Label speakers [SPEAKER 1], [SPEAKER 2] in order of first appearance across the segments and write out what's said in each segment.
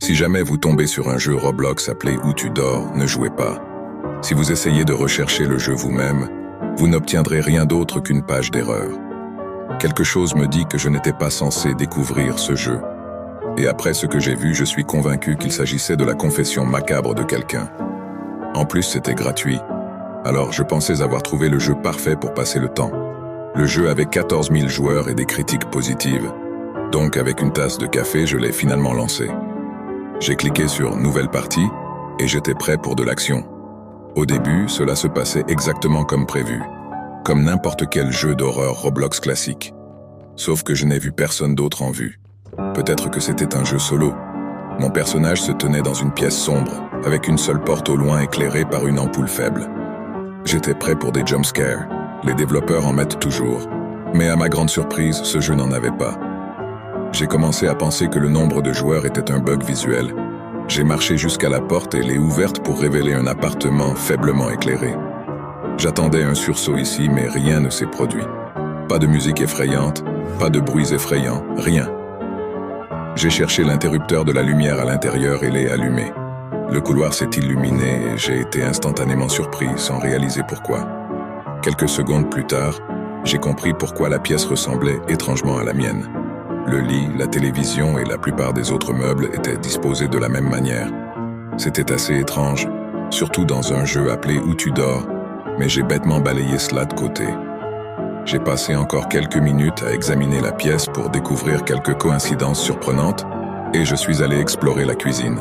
[SPEAKER 1] Si jamais vous tombez sur un jeu Roblox appelé Où tu dors, ne jouez pas. Si vous essayez de rechercher le jeu vous-même, vous n'obtiendrez rien d'autre qu'une page d'erreur. Quelque chose me dit que je n'étais pas censé découvrir ce jeu. Et après ce que j'ai vu, je suis convaincu qu'il s'agissait de la confession macabre de quelqu'un. En plus, c'était gratuit. Alors, je pensais avoir trouvé le jeu parfait pour passer le temps. Le jeu avait 14 000 joueurs et des critiques positives. Donc, avec une tasse de café, je l'ai finalement lancé. J'ai cliqué sur « Nouvelle partie » et j'étais prêt pour de l'action. Au début, cela se passait exactement comme prévu, comme n'importe quel jeu d'horreur Roblox classique. Sauf que je n'ai vu personne d'autre en vue. Peut-être que c'était un jeu solo. Mon personnage se tenait dans une pièce sombre, avec une seule porte au loin éclairée par une ampoule faible. J'étais prêt pour des jumpscares. Les développeurs en mettent toujours. Mais à ma grande surprise, ce jeu n'en avait pas. J'ai commencé à penser que le nombre de joueurs était un bug visuel. J'ai marché jusqu'à la porte et l'ai ouverte pour révéler un appartement faiblement éclairé. J'attendais un sursaut ici, mais rien ne s'est produit. Pas de musique effrayante, pas de bruits effrayants, rien. J'ai cherché l'interrupteur de la lumière à l'intérieur et l'ai allumé. Le couloir s'est illuminé et j'ai été instantanément surpris, sans réaliser pourquoi. Quelques secondes plus tard, j'ai compris pourquoi la pièce ressemblait étrangement à la mienne. Le lit, la télévision et la plupart des autres meubles étaient disposés de la même manière. C'était assez étrange, surtout dans un jeu appelé Où tu dors, mais j'ai bêtement balayé cela de côté. J'ai passé encore quelques minutes à examiner la pièce pour découvrir quelques coïncidences surprenantes et je suis allé explorer la cuisine.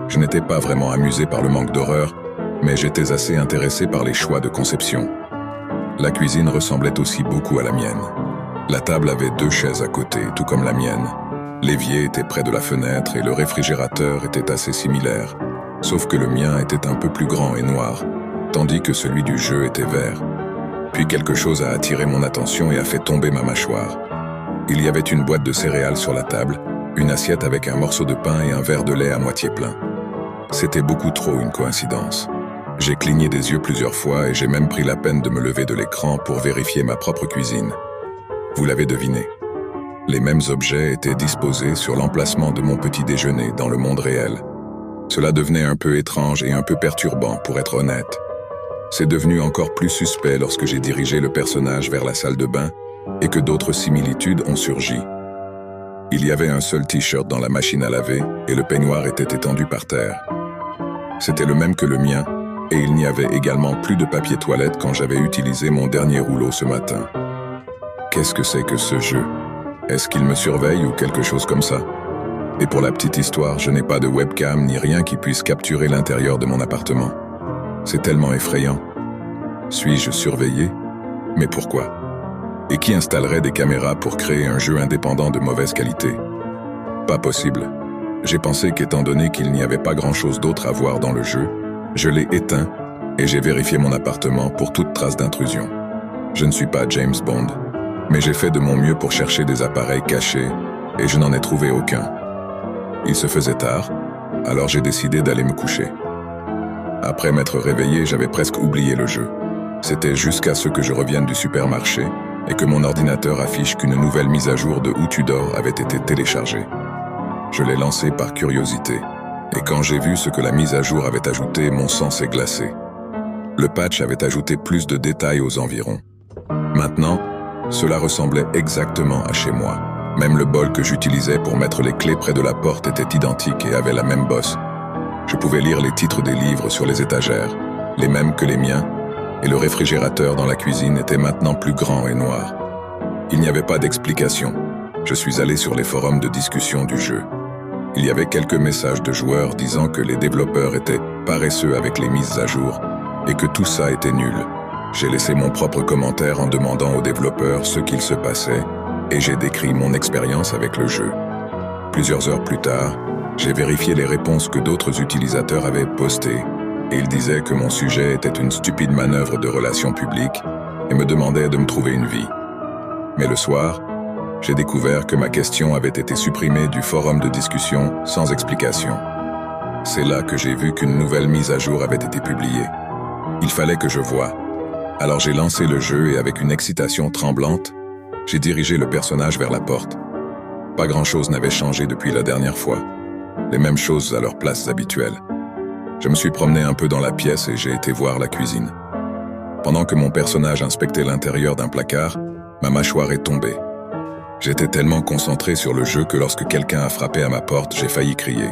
[SPEAKER 1] Je n'étais pas vraiment amusé par le manque d'horreur, mais j'étais assez intéressé par les choix de conception. La cuisine ressemblait aussi beaucoup à la mienne. La table avait 2 chaises à côté, tout comme la mienne. L'évier était près de la fenêtre et le réfrigérateur était assez similaire, sauf que le mien était un peu plus grand et noir, tandis que celui du jeu était vert. Puis quelque chose a attiré mon attention et a fait tomber ma mâchoire. Il y avait une boîte de céréales sur la table, une assiette avec un morceau de pain et un verre de lait à moitié plein. C'était beaucoup trop une coïncidence. J'ai cligné des yeux plusieurs fois et j'ai même pris la peine de me lever de l'écran pour vérifier ma propre cuisine. Vous l'avez deviné. Les mêmes objets étaient disposés sur l'emplacement de mon petit déjeuner dans le monde réel. Cela devenait un peu étrange et un peu perturbant, pour être honnête. C'est devenu encore plus suspect lorsque j'ai dirigé le personnage vers la salle de bain et que d'autres similitudes ont surgi. Il y avait un seul t-shirt dans la machine à laver et le peignoir était étendu par terre. C'était le même que le mien et il n'y avait également plus de papier toilette quand j'avais utilisé mon dernier rouleau ce matin. Qu'est-ce que c'est que ce jeu? Est-ce qu'il me surveille ou quelque chose comme ça? Et pour la petite histoire, je n'ai pas de webcam ni rien qui puisse capturer l'intérieur de mon appartement. C'est tellement effrayant. Suis-je surveillé? Mais pourquoi? Et qui installerait des caméras pour créer un jeu indépendant de mauvaise qualité? Pas possible. J'ai pensé qu'étant donné qu'il n'y avait pas grand-chose d'autre à voir dans le jeu, je l'ai éteint et j'ai vérifié mon appartement pour toute trace d'intrusion. Je ne suis pas James Bond, mais j'ai fait de mon mieux pour chercher des appareils cachés et je n'en ai trouvé aucun. Il se faisait tard, alors j'ai décidé d'aller me coucher. Après m'être réveillé, j'avais presque oublié le jeu. C'était jusqu'à ce que je revienne du supermarché et que mon ordinateur affiche qu'une nouvelle mise à jour de Où tu dors avait été téléchargée. Je l'ai lancé par curiosité, et quand j'ai vu ce que la mise à jour avait ajouté, mon sang s'est glacé. Le patch avait ajouté plus de détails aux environs. Maintenant, cela ressemblait exactement à chez moi. Même le bol que j'utilisais pour mettre les clés près de la porte était identique et avait la même bosse. Je pouvais lire les titres des livres sur les étagères, les mêmes que les miens, et le réfrigérateur dans la cuisine était maintenant plus grand et noir. Il n'y avait pas d'explication. Je suis allé sur les forums de discussion du jeu. Il y avait quelques messages de joueurs disant que les développeurs étaient paresseux avec les mises à jour et que tout ça était nul. J'ai laissé mon propre commentaire en demandant aux développeurs ce qu'il se passait et j'ai décrit mon expérience avec le jeu. Plusieurs heures plus tard, j'ai vérifié les réponses que d'autres utilisateurs avaient postées et ils disaient que mon sujet était une stupide manœuvre de relations publiques et me demandaient de me trouver une vie. Mais le soir, j'ai découvert que ma question avait été supprimée du forum de discussion sans explication. C'est là que j'ai vu qu'une nouvelle mise à jour avait été publiée. Il fallait que je voie. Alors j'ai lancé le jeu et avec une excitation tremblante, j'ai dirigé le personnage vers la porte. Pas grand-chose n'avait changé depuis la dernière fois. les mêmes choses à leurs places habituelles. Je me suis promené un peu dans la pièce et j'ai été voir la cuisine. Pendant que mon personnage inspectait l'intérieur d'un placard, ma mâchoire est tombée. J'étais tellement concentré sur le jeu que lorsque quelqu'un a frappé à ma porte, j'ai failli crier.